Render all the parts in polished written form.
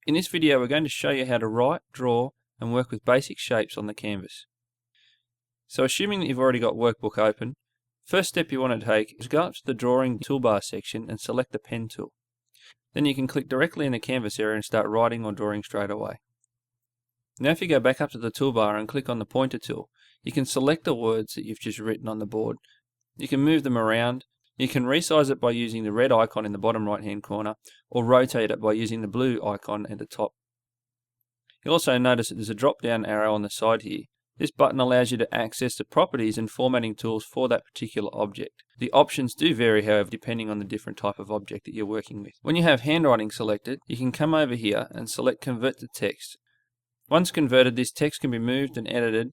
In this video we're going to show you how to write, draw and work with basic shapes on the canvas. So assuming that you've already got Workbook open, first step you want to take is go up to the drawing toolbar section and select the pen tool. Then you can click directly in the canvas area and start writing or drawing straight away. Now if you go back up to the toolbar and click on the pointer tool, you can select the words that you've just written on the board. You can move them around. You can resize it by using the red icon in the bottom right hand corner, or rotate it by using the blue icon at the top. You'll also notice that there's a drop down arrow on the side here. This button allows you to access the properties and formatting tools for that particular object. The options do vary, however, depending on the different type of object that you're working with. When you have handwriting selected, you can come over here and select Convert to Text. Once converted, this text can be moved and edited,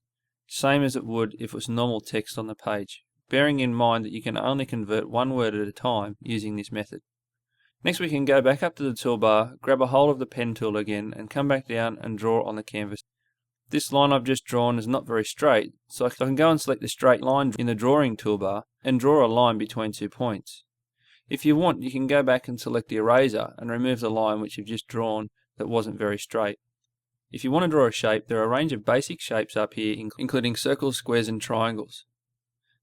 same as it would if it was normal text on the page, bearing in mind that you can only convert one word at a time using this method. Next we can go back up to the toolbar, grab a hold of the pen tool again and come back down and draw on the canvas. This line I've just drawn is not very straight, so I can go and select the straight line in the drawing toolbar and draw a line between 2 points. If you want, you can go back and select the eraser and remove the line which you've just drawn that wasn't very straight. If you want to draw a shape, there are a range of basic shapes up here, including circles, squares and triangles.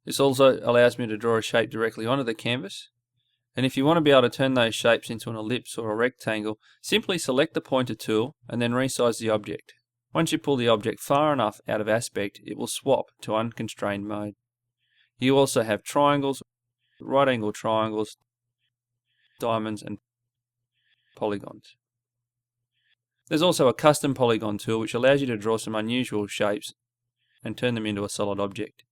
This also allows me to draw a shape directly onto the canvas. And if you want to be able to turn those shapes into an ellipse or a rectangle, simply select the pointer tool and then resize the object. Once you pull the object far enough out of aspect, it will swap to unconstrained mode. You also have triangles, right angle triangles, diamonds and polygons. There's also a custom polygon tool which allows you to draw some unusual shapes and turn them into a solid object.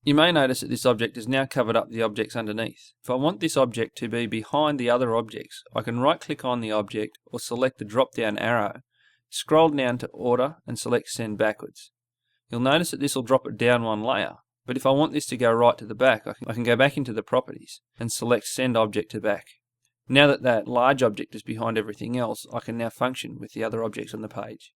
You may notice that this object has now covered up the objects underneath. If I want this object to be behind the other objects, I can right click on the object or select the drop down arrow, scroll down to Order and select Send Backwards. You'll notice that this will drop it down one layer, but if I want this to go right to the back, I can go back into the properties and select Send Object to Back. Now that that large object is behind everything else, I can now function with the other objects on the page.